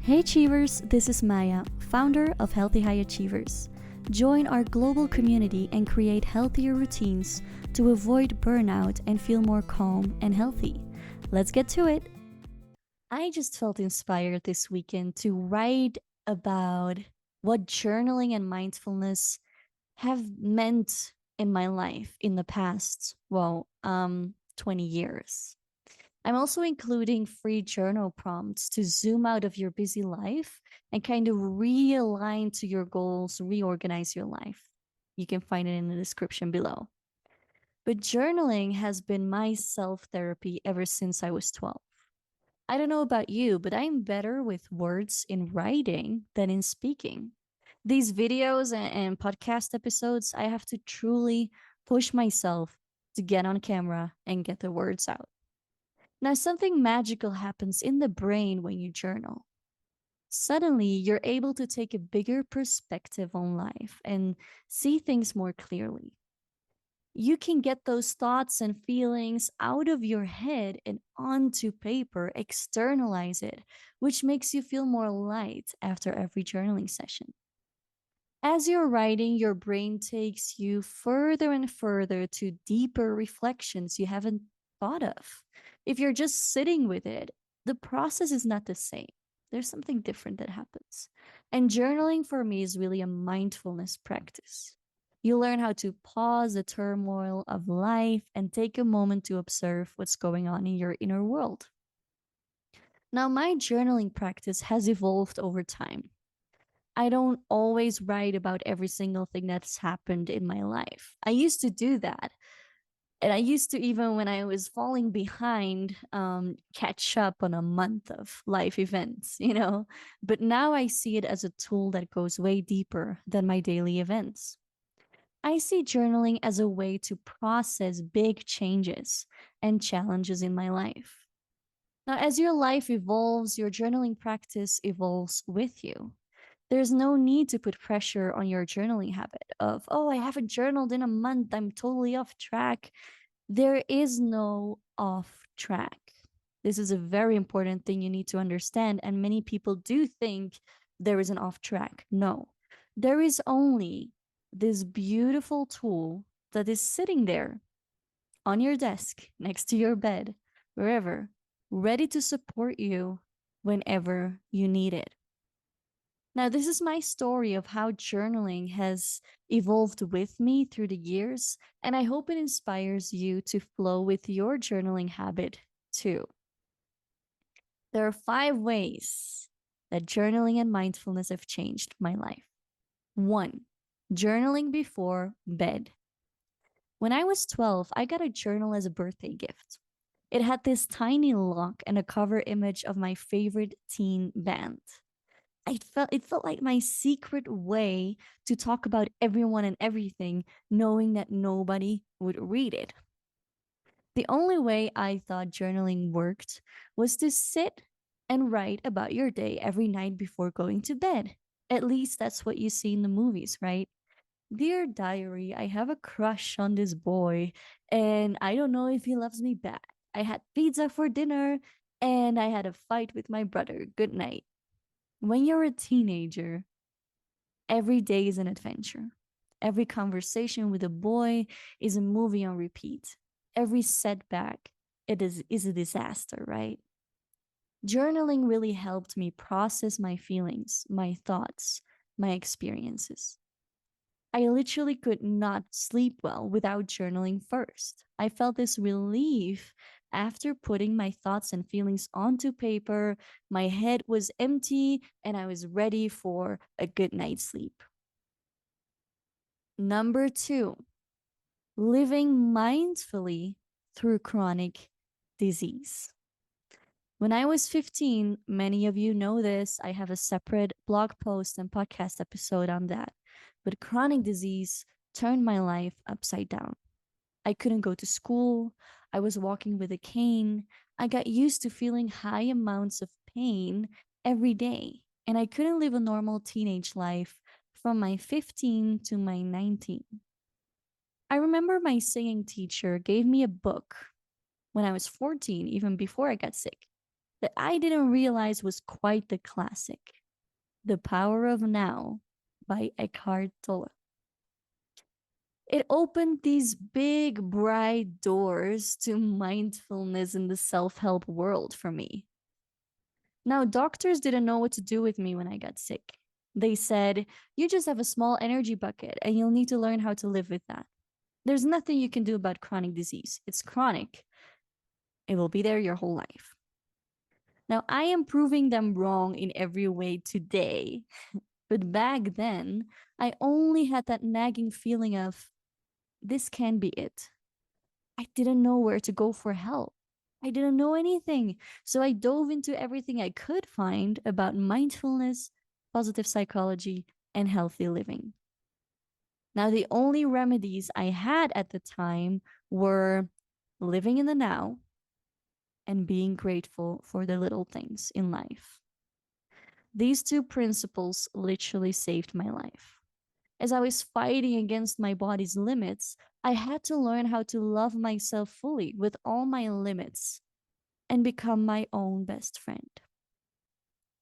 Hey Achievers, this is Maya, founder of Healthy High Achievers. Join our global community and create healthier routines to avoid burnout and feel more calm and healthy. Let's get to it. I just felt inspired this weekend to write about what journaling and mindfulness have meant in my life in the past, 20 years. I'm also including free journal prompts to zoom out of your busy life and kind of realign to your goals, reorganize your life. You can find it in the description below. But journaling has been my self therapy ever since I was 12. I don't know about you, but I'm better with words in writing than in speaking. These videos and podcast episodes, I have to truly push myself to get on camera and get the words out. Now, something magical happens in the brain when you journal. Suddenly, you're able to take a bigger perspective on life and see things more clearly. You can get those thoughts and feelings out of your head and onto paper, externalize it, which makes you feel more light after every journaling session. As you're writing, your brain takes you further and further to deeper reflections you haven't thought of. If you're just sitting with it, the process is not the same. There's something different that happens. And journaling for me is really a mindfulness practice. You learn how to pause the turmoil of life and take a moment to observe what's going on in your inner world. Now, my journaling practice has evolved over time. I don't always write about every single thing that's happened in my life. I used to do that. And I used to, even when I was falling behind, catch up on a month of life events. But now I see it as a tool that goes way deeper than my daily events. I see journaling as a way to process big changes and challenges in my life. Now, as your life evolves, your journaling practice evolves with you. There's no need to put pressure on your journaling habit of, oh, I haven't journaled in a month. I'm totally off track. There is no off track. This is a very important thing you need to understand. And many people do think there is an off track. No, there is only this beautiful tool that is sitting there on your desk, next to your bed, wherever, ready to support you whenever you need it. Now, this is my story of how journaling has evolved with me through the years, and I hope it inspires you to flow with your journaling habit too. There are 5 ways that journaling and mindfulness have changed my life. 1. Journaling before bed. When I was 12, I got a journal as a birthday gift. It had this tiny lock and a cover image of my favorite teen band. It felt like my secret way to talk about everyone and everything, knowing that nobody would read it. The only way I thought journaling worked was to sit and write about your day every night before going to bed. At least that's what you see in the movies, right? Dear diary, I have a crush on this boy, and I don't know if he loves me back. I had pizza for dinner, and I had a fight with my brother. Good night. When you're a teenager, every day is an adventure. Every conversation with a boy is a movie on repeat. Every setback is a disaster, right? Journaling really helped me process my feelings, my thoughts, my experiences. I literally could not sleep well without journaling first. I felt this relief after putting my thoughts and feelings onto paper. My head was empty and I was ready for a good night's sleep. Number 2, living mindfully through chronic disease. When I was 15, many of you know this, I have a separate blog post and podcast episode on that. But chronic disease turned my life upside down. I couldn't go to school. I was walking with a cane. I got used to feeling high amounts of pain every day. And I couldn't live a normal teenage life from my 15 to my 19. I remember my singing teacher gave me a book when I was 14, even before I got sick, that I didn't realize was quite the classic, The Power of Now by Eckhart Tolle. It opened these big, bright doors to mindfulness in the self help world for me. Now, doctors didn't know what to do with me when I got sick. They said, you just have a small energy bucket and you'll need to learn how to live with that. There's nothing you can do about chronic disease. It's chronic. It will be there your whole life. Now, I am proving them wrong in every way today. But back then, I only had that nagging feeling of, this can be it. I didn't know where to go for help. I didn't know anything. So I dove into everything I could find about mindfulness, positive psychology, and healthy living. Now, the only remedies I had at the time were living in the now and being grateful for the little things in life. These two principles literally saved my life. As I was fighting against my body's limits, I had to learn how to love myself fully with all my limits and become my own best friend.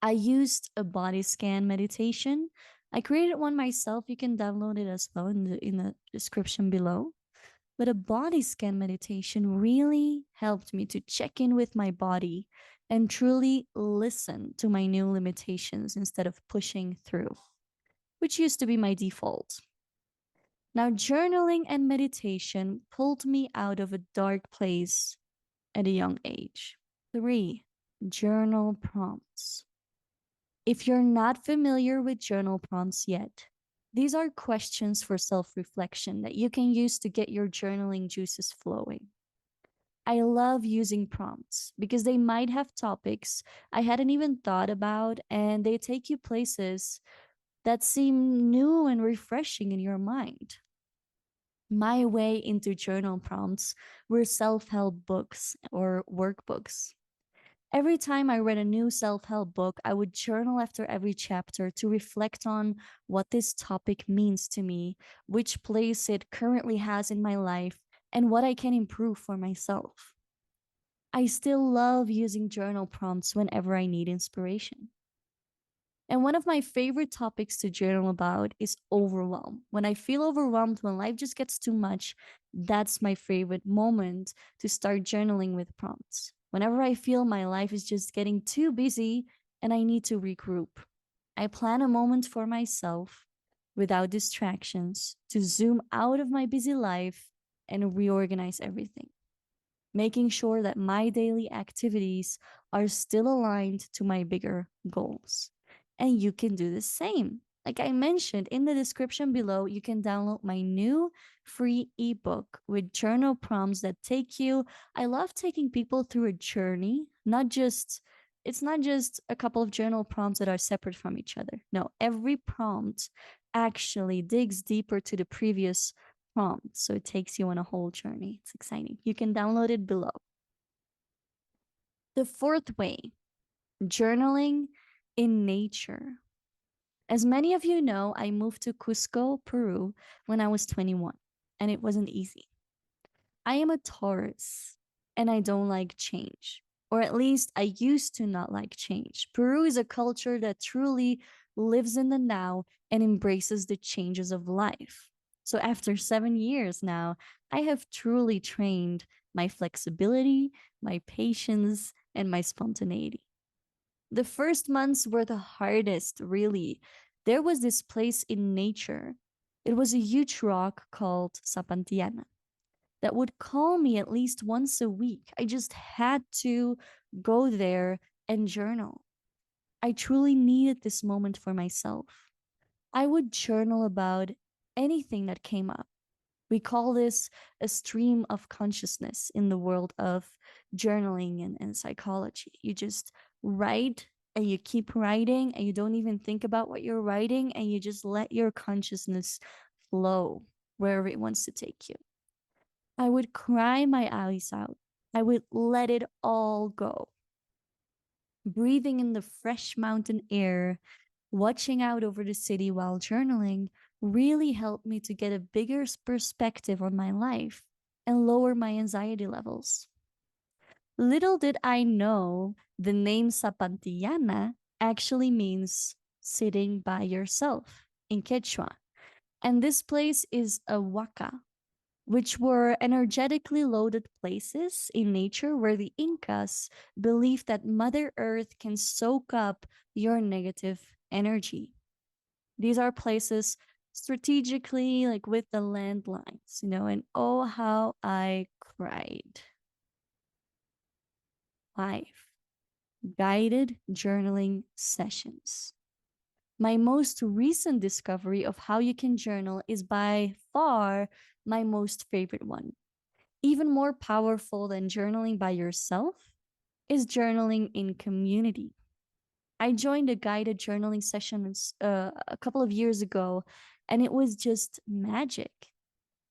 I used a body scan meditation. I created one myself. You can download it as well in the description below. But a body scan meditation really helped me to check in with my body and truly listen to my new limitations instead of pushing through, which used to be my default. Now, journaling and meditation pulled me out of a dark place at a young age. 3. Journal prompts. If you're not familiar with journal prompts yet, these are questions for self-reflection that you can use to get your journaling juices flowing. I love using prompts because they might have topics I hadn't even thought about, and they take you places that seem new and refreshing in your mind. My way into journal prompts were self-help books or workbooks. Every time I read a new self-help book, I would journal after every chapter to reflect on what this topic means to me, which place it currently has in my life, and what I can improve for myself. I still love using journal prompts whenever I need inspiration. And one of my favorite topics to journal about is overwhelm. When I feel overwhelmed, when life just gets too much, that's my favorite moment to start journaling with prompts. Whenever I feel my life is just getting too busy and I need to regroup, I plan a moment for myself without distractions to zoom out of my busy life and reorganize everything, making sure that my daily activities are still aligned to my bigger goals. And you can do the same. Like I mentioned in the description below, you can download my new free ebook with journal prompts that take you. I love taking people through a journey, it's not just a couple of journal prompts that are separate from each other. No, every prompt actually digs deeper to the previous prompt. So it takes you on a whole journey. It's exciting. You can download it below. The fourth way, journaling in nature. As many of you know, I moved to Cusco, Peru when I was 21, and it wasn't easy. I am a Taurus and I don't like change, or at least I used to not like change. Peru is a culture that truly lives in the now and embraces the changes of life. So after 7 years now, I have truly trained my flexibility, my patience, and my spontaneity. The first months were the hardest, really. There was this place in nature. It was a huge rock called Sapantiana that would call me at least once a week. I just had to go there and journal. I truly needed this moment for myself. I would journal about anything that came up. We call this a stream of consciousness in the world of journaling and psychology. You just write and you keep writing and you don't even think about what you're writing and you just let your consciousness flow wherever it wants to take you. I would cry my eyes out. I would let it all go. Breathing in the fresh mountain air, watching out over the city while journaling really helped me to get a bigger perspective on my life and lower my anxiety levels. Little did I know the name Sapantillana actually means sitting by yourself in Quechua. And this place is a waka, which were energetically loaded places in nature where the Incas believed that Mother Earth can soak up your negative energy. These are places strategically, like with the landlines, and oh, how I cried. 5. Guided journaling sessions. My most recent discovery of how you can journal is by far my most favorite one. Even more powerful than journaling by yourself is journaling in community. I joined a guided journaling session a couple of years ago, and it was just magic.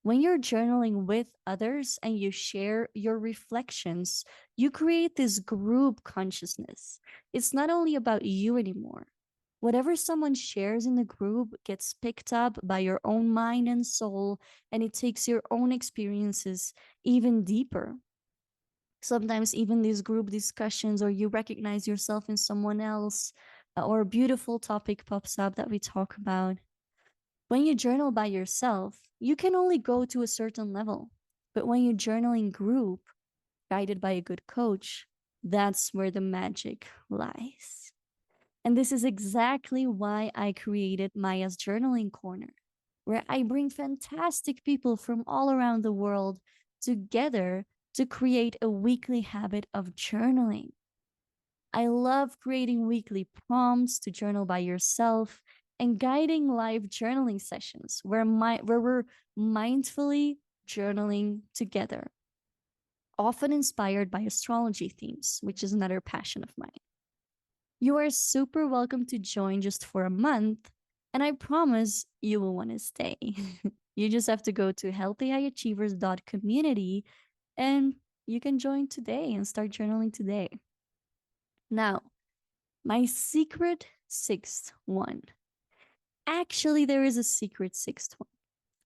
When you're journaling with others and you share your reflections, you create this group consciousness. It's not only about you anymore. Whatever someone shares in the group gets picked up by your own mind and soul, and it takes your own experiences even deeper. Sometimes, even these group discussions, or you recognize yourself in someone else, or a beautiful topic pops up that we talk about. When you journal by yourself, you can only go to a certain level. But when you journal in group, guided by a good coach, that's where the magic lies. And this is exactly why I created Maya's Journaling Corner, where I bring fantastic people from all around the world together to create a weekly habit of journaling. I love creating weekly prompts to journal by yourself and guiding live journaling sessions where we're mindfully journaling together, often inspired by astrology themes, which is another passion of mine. You are super welcome to join just for a month, and I promise you will want to stay. You just have to go to healthyhighachievers.community and you can join today and start journaling today. Now, my secret sixth one. Actually, there is a secret sixth one.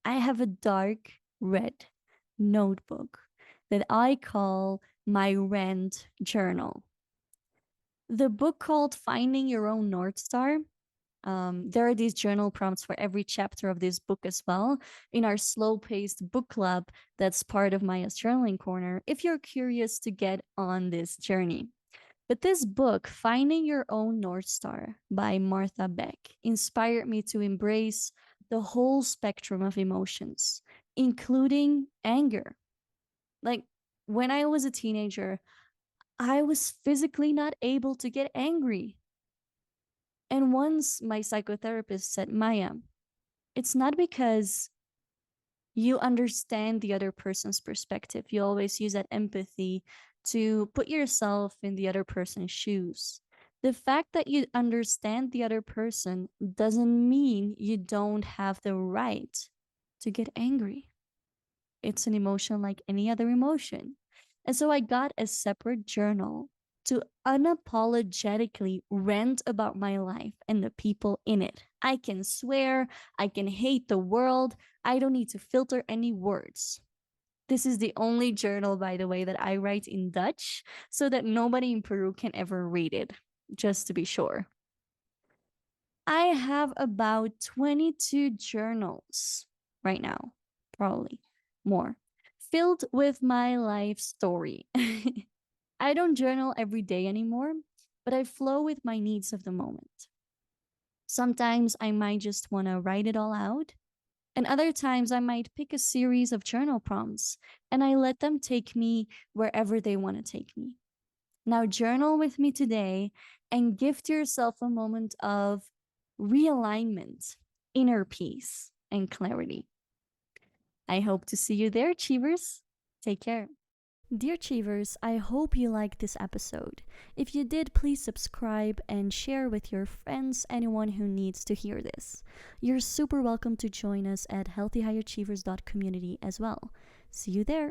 I have a dark red notebook that I call my rent journal. The book called Finding Your Own North Star. There are these journal prompts for every chapter of this book as well in our slow paced book club that's part of Maya's Journaling Corner if you're curious to get on this journey. But this book, Finding Your Own North Star by Martha Beck, inspired me to embrace the whole spectrum of emotions, including anger. Like when I was a teenager, I was physically not able to get angry. And once my psychotherapist said, Maya, it's not because you understand the other person's perspective. You always use that empathy to put yourself in the other person's shoes. The fact that you understand the other person doesn't mean you don't have the right to get angry. It's an emotion like any other emotion. And so I got a separate journal to unapologetically rant about my life and the people in it. I can swear, I can hate the world, I don't need to filter any words. This is the only journal, by the way, that I write in Dutch so that nobody in Peru can ever read it, just to be sure. I have about 22 journals right now, probably more, filled with my life story. I don't journal every day anymore, but I flow with my needs of the moment. Sometimes I might just want to write it all out, and other times I might pick a series of journal prompts and I let them take me wherever they want to take me. Now, journal with me today and gift yourself a moment of realignment, inner peace, and clarity. I hope to see you there, Achievers. Take care. Dear Achievers, I hope you liked this episode. If you did, please subscribe and share with your friends, anyone who needs to hear this. You're super welcome to join us at healthyhighachievers.community as well. See you there.